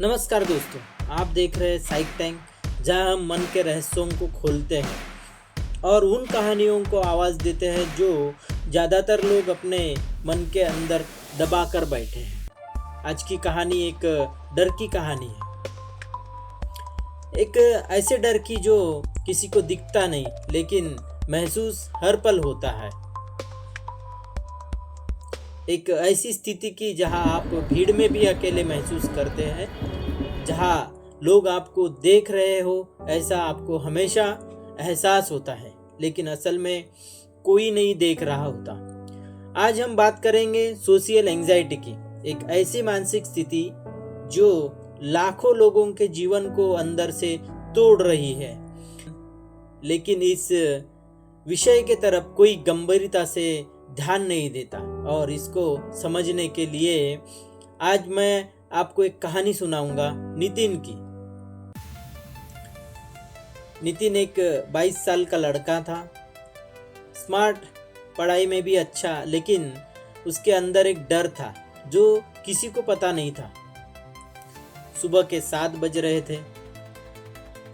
नमस्कार दोस्तों, आप देख रहे हैं साइक टैंक, जहां हम मन के रहस्यों को खोलते हैं और उन कहानियों को आवाज़ देते हैं जो ज़्यादातर लोग अपने मन के अंदर दबा कर बैठे हैं। आज की कहानी एक डर की कहानी है। एक ऐसे डर की जो किसी को दिखता नहीं लेकिन महसूस हर पल होता है। एक ऐसी स्थिति की जहां आप भीड़ में भी अकेले महसूस करते हैं, जहां लोग आपको देख रहे हो ऐसा आपको हमेशा एहसास होता है, लेकिन असल में कोई नहीं देख रहा होता। आज हम बात करेंगे सोशल एंजाइटी की, एक ऐसी मानसिक स्थिति जो लाखों लोगों के जीवन को अंदर से तोड़ रही है, लेकिन इस विषय के तरफ कोई गंभीरता से ध्यान नहीं देता। और इसको समझने के लिए आज मैं आपको एक कहानी सुनाऊंगा नितिन की। नितिन एक 22 साल का लड़का था, स्मार्ट, पढ़ाई में भी अच्छा, लेकिन उसके अंदर एक डर था जो किसी को पता नहीं था। सुबह के 7 बज रहे थे।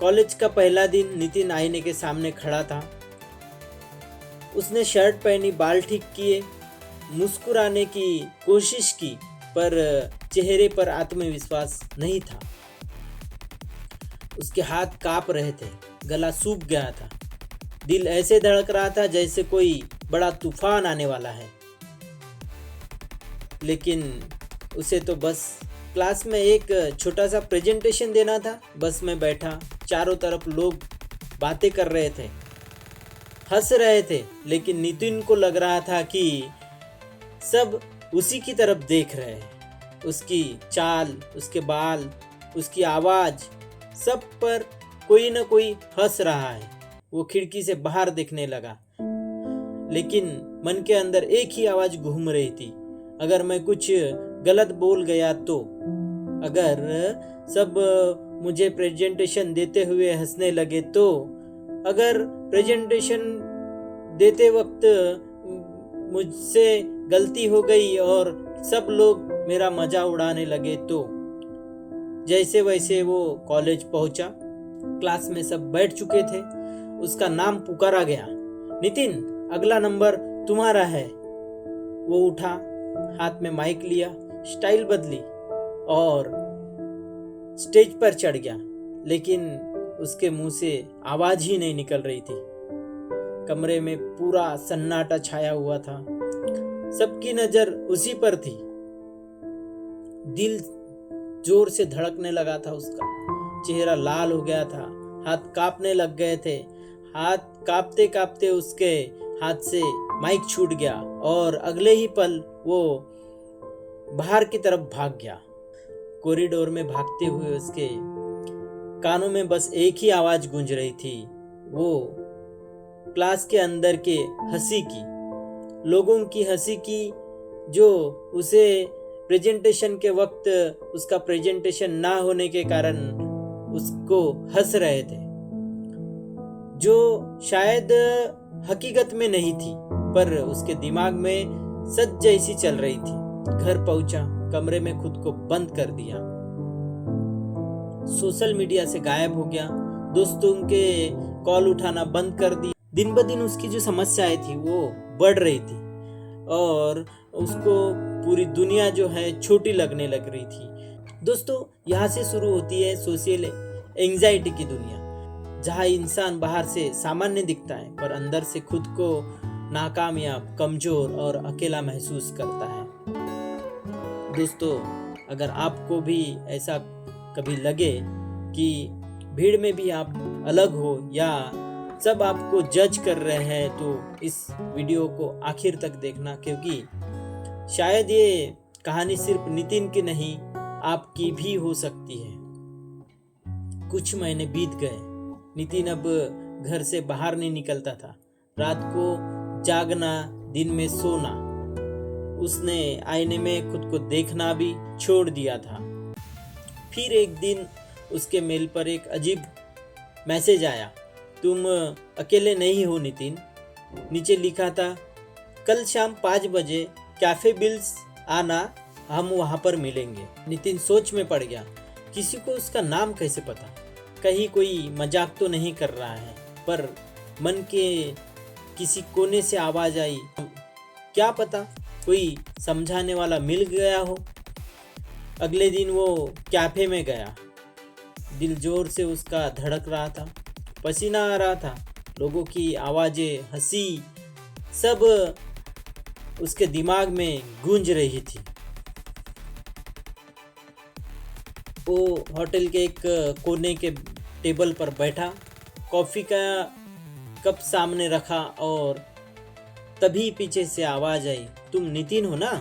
कॉलेज का पहला दिन। नितिन आईने के सामने खड़ा था। उसने शर्ट पहनी, बाल ठीक किए, मुस्कुराने की कोशिश की, पर चेहरे पर आत्मविश्वास नहीं था। उसके हाथ कांप रहे थे, गला सूख गया था, दिल ऐसे धड़क रहा था जैसे कोई बड़ा तूफान आने वाला है। लेकिन उसे तो बस क्लास में एक छोटा सा प्रेजेंटेशन देना था। बस में बैठा, चारों तरफ लोग बातें कर रहे थे, हंस रहे थे, लेकिन नितिन को लग रहा था कि सब उसी की तरफ देख रहे हैं। उसकी चाल, उसके बाल, उसकी आवाज़, सब पर कोई न कोई हंस रहा है। वो खिड़की से बाहर देखने लगा, लेकिन मन के अंदर एक ही आवाज़ घूम रही थी, अगर मैं कुछ गलत बोल गया तो, अगर सब मुझे प्रेजेंटेशन देते हुए हंसने लगे तो, अगर प्रेजेंटेशन देते वक्त मुझसे गलती हो गई और सब लोग मेरा मजा उड़ाने लगे तो। जैसे वैसे वो कॉलेज पहुंचा। क्लास में सब बैठ चुके थे। उसका नाम पुकारा गया, नितिन, अगला नंबर तुम्हारा है। वो उठा, हाथ में माइक लिया, स्टाइल बदली और स्टेज पर चढ़ गया, लेकिन उसके मुंह से आवाज ही नहीं निकल रही थी। कमरे में पूरा सन्नाटा छाया हुआ था। सबकी नजर उसी पर थी। दिल जोर से धड़कने लगा था उसका, चेहरा लाल हो गया था, हाथ कांपने लग गए थे। हाथ कांपते कांपते उसके हाथ से माइक छूट गया और अगले ही पल वो बाहर की तरफ भाग गया। कॉरिडोर में भागते हुए उसके कानों में बस एक ही आवाज गूंज रही थी, वो क्लास के अंदर के हंसी की, लोगों की हंसी की, जो उसे प्रेजेंटेशन के वक्त उसका प्रेजेंटेशन ना होने के कारण उसको हंस रहे थे, जो शायद हकीकत में नहीं थी पर उसके दिमाग में सच जैसी चल रही थी। घर पहुंचा, कमरे में खुद को बंद कर दिया, सोशल मीडिया से गायब हो गया, दोस्तों के कॉल उठाना बंद कर दी। दिन ब दिन उसकी जो समस्याएं थी वो बढ़ रही थी और उसको पूरी दुनिया जो है छोटी लगने लग रही थी। दोस्तों, यहाँ से शुरू होती है सोशल एंजाइटी की दुनिया, जहाँ इंसान बाहर से सामान्य दिखता है पर अंदर से खुद को नाकामयाब, कमजोर और अकेला महसूस करता है। दोस्तों, अगर आपको भी ऐसा कभी लगे कि भीड़ में भी आप अलग हो या सब आपको जज कर रहे हैं, तो इस वीडियो को आखिर तक देखना, क्योंकि शायद ये कहानी सिर्फ नितिन की नहीं, आपकी भी हो सकती है। कुछ महीने बीत गए। नितिन अब घर से बाहर नहीं निकलता था। रात को जागना, दिन में सोना। उसने आईने में खुद को देखना भी छोड़ दिया था। फिर एक दिन उसके मेल पर एक अजीब मैसेज आया, तुम अकेले नहीं हो नितिन। नीचे लिखा था, कल शाम 5 बजे कैफे बिल्स आना, हम वहां पर मिलेंगे। नितिन सोच में पड़ गया, किसी को उसका नाम कैसे पता? कहीं कोई मजाक तो नहीं कर रहा है? पर मन के किसी कोने से आवाज आई, क्या पता कोई समझाने वाला मिल गया हो। अगले दिन वो कैफे में गया। दिल जोर से उसका धड़क रहा था, पसीना आ रहा था, लोगों की आवाज़ें, हंसी सब उसके दिमाग में गूंज रही थी। वो होटल के एक कोने के टेबल पर बैठा, कॉफ़ी का कप सामने रखा और तभी पीछे से आवाज़ आई, तुम नितिन हो ना?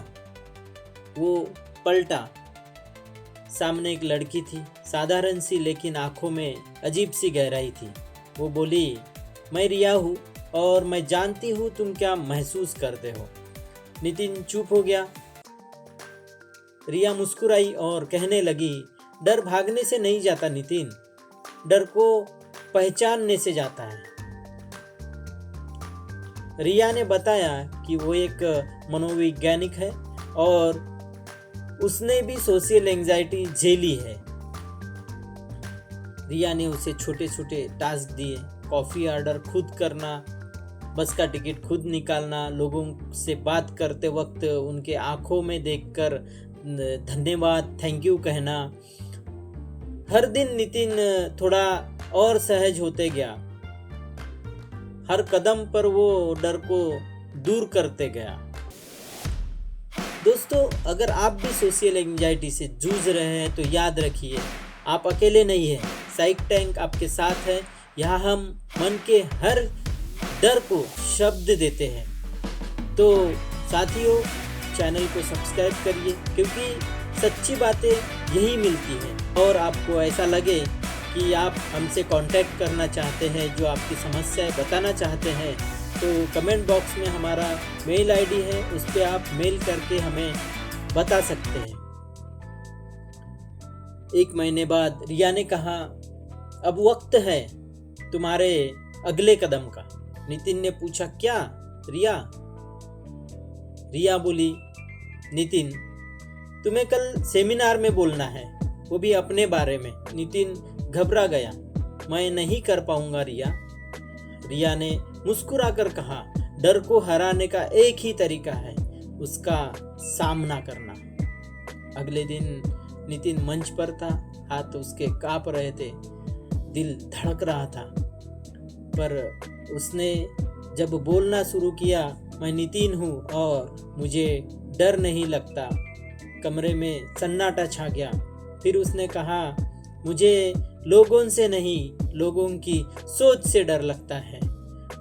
वो पलटा। सामने एक लड़की थी, साधारण सी लेकिन आंखों में अजीब सी गहराई थी। वो बोली, मैं रिया हूँ और मैं जानती हूँ तुम क्या महसूस करते हो। नितिन चुप हो गया। रिया मुस्कुराई और कहने लगी, डर भागने से नहीं जाता नितिन, डर को पहचानने से जाता है। रिया ने बताया कि वो एक मनोवैज्ञानिक है और उसने भी सोशल एंजाइटी झेली है। रिया ने उसे छोटे छोटे टास्क दिए, कॉफ़ी ऑर्डर खुद करना, बस का टिकट खुद निकालना, लोगों से बात करते वक्त उनके आंखों में देखकर धन्यवाद, थैंक यू कहना। हर दिन नितिन थोड़ा और सहज होते गया। हर कदम पर वो डर को दूर करते गया। दोस्तों, अगर आप भी सोशल एंजाइटी से जूझ रहे हैं तो याद रखिए, आप अकेले नहीं हैं। साइक टैंक आपके साथ है। यहाँ हम मन के हर डर को शब्द देते हैं। तो साथियों, चैनल को सब्सक्राइब करिए, क्योंकि सच्ची बातें यही मिलती हैं। और आपको ऐसा लगे कि आप हमसे कांटेक्ट करना चाहते हैं, जो आपकी समस्याएं बताना चाहते हैं, तो कमेंट बॉक्स में हमारा मेल आईडी है, उस पर आप मेल करके हमें बता सकते हैं। 1 महीने बाद रिया ने कहा, अब वक्त है तुम्हारे अगले कदम का। नितिन ने पूछा, क्या रिया? रिया बोली, नितिन, तुम्हें कल सेमिनार में बोलना है, वो भी अपने बारे में। नितिन घबरा गया, मैं नहीं कर पाऊंगा रिया। रिया ने मुस्कुराकर कहा, डर को हराने का एक ही तरीका है, उसका सामना करना। अगले दिन नितिन मंच पर था, हाथ उसके कांप रहे थे, दिल धड़क रहा था। पर उसने जब बोलना शुरू किया, मैं नितिन हूँ और मुझे डर नहीं लगता, कमरे में सन्नाटा छा गया। फिर उसने कहा, मुझे लोगों से नहीं, लोगों की सोच से डर लगता है।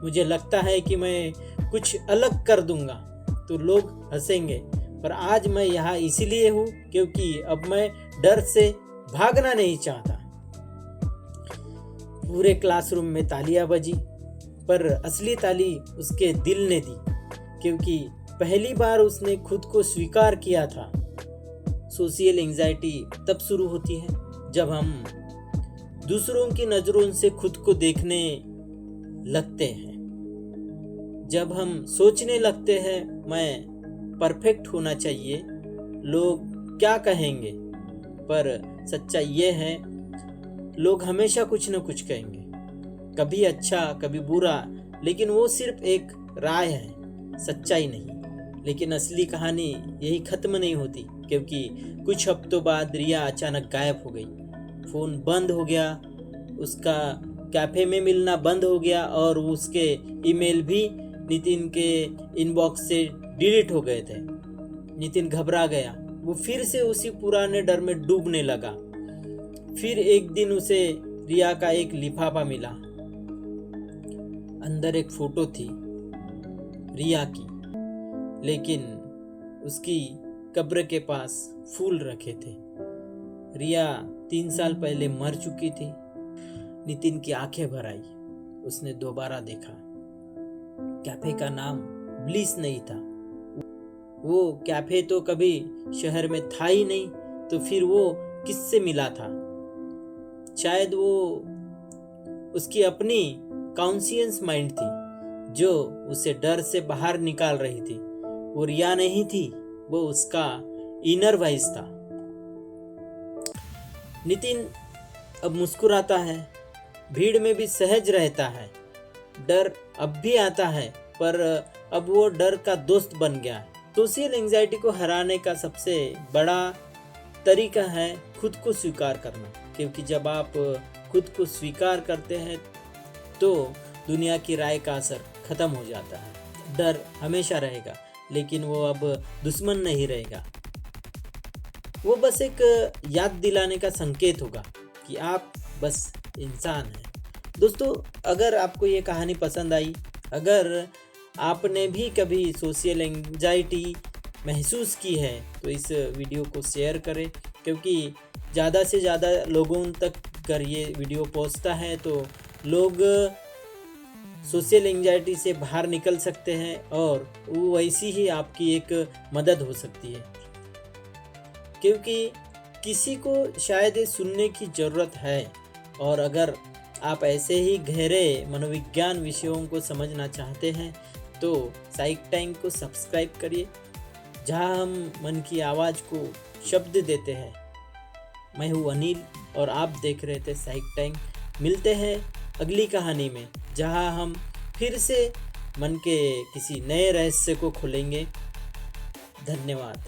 मुझे लगता है कि मैं कुछ अलग कर दूंगा तो लोग हंसेंगे, पर आज मैं यहाँ इसीलिए हूँ क्योंकि अब मैं डर से भागना नहीं चाहता। पूरे क्लासरूम में तालियां बजी, पर असली ताली उसके दिल ने दी, क्योंकि पहली बार उसने खुद को स्वीकार किया था। सोशल एंजाइटी तब शुरू होती है जब हम दूसरों की नज़रों से खुद को देखने लगते हैं, जब हम सोचने लगते हैं मैं परफेक्ट होना चाहिए, लोग क्या कहेंगे। पर सच्चाई ये है, लोग हमेशा कुछ न कुछ कहेंगे, कभी अच्छा कभी बुरा, लेकिन वो सिर्फ एक राय है, सच्चाई नहीं। लेकिन असली कहानी यही खत्म नहीं होती, क्योंकि कुछ हफ्तों बाद रिया अचानक गायब हो गई। फ़ोन बंद हो गया, उसका कैफ़े में मिलना बंद हो गया और उसके ईमेल भी नितिन के इनबॉक्स से डिलीट हो गए थे। नितिन घबरा गया, वो फिर से उसी पुराने डर में डूबने लगा। फिर एक दिन उसे रिया का एक लिफाफा मिला। अंदर एक फोटो थी रिया की, लेकिन उसकी कब्र के पास फूल रखे थे। रिया 3 साल पहले मर चुकी थी। नितिन की आंखें भर आई, उसने दोबारा देखा। कैफे का नाम ब्लिस नहीं था। वो कैफे तो कभी शहर में था ही नहीं, तो फिर वो किससे मिला था? शायद वो उसकी अपनी कॉन्शियस माइंड थी, जो उसे डर से बाहर निकाल रही थी। वो रिया नहीं थी, वो उसका इनर वॉइस था। नितिन अब मुस्कुराता है, भीड़ में भी सहज रहता है। डर अब भी आता है पर अब वो डर का दोस्त बन गया है। सोशल एंजाइटी को हराने का सबसे बड़ा तरीका है खुद को स्वीकार करना, क्योंकि जब आप खुद को स्वीकार करते हैं तो दुनिया की राय का असर खत्म हो जाता है। डर हमेशा रहेगा लेकिन वो अब दुश्मन नहीं रहेगा, वो बस एक याद दिलाने का संकेत होगा कि आप बस इंसान हैं। दोस्तों, अगर आपको ये कहानी पसंद आई, अगर आपने भी कभी सोशल एंजाइटी महसूस की है तो इस वीडियो को शेयर करें, क्योंकि ज़्यादा से ज़्यादा लोगों तक अगर ये वीडियो पहुंचता है तो लोग सोशल एंजाइटी से बाहर निकल सकते हैं और वो वैसी ही आपकी एक मदद हो सकती है, क्योंकि किसी को शायद ये सुनने की ज़रूरत है। और अगर आप ऐसे ही गहरे मनोविज्ञान विषयों को समझना चाहते हैं तो साइक टैंक को सब्सक्राइब करिए, जहां हम मन की आवाज़ को शब्द देते हैं। मैं हूं अनिल और आप देख रहे थे साइक टैंक। मिलते हैं अगली कहानी में, जहां हम फिर से मन के किसी नए रहस्य को खोलेंगे। धन्यवाद।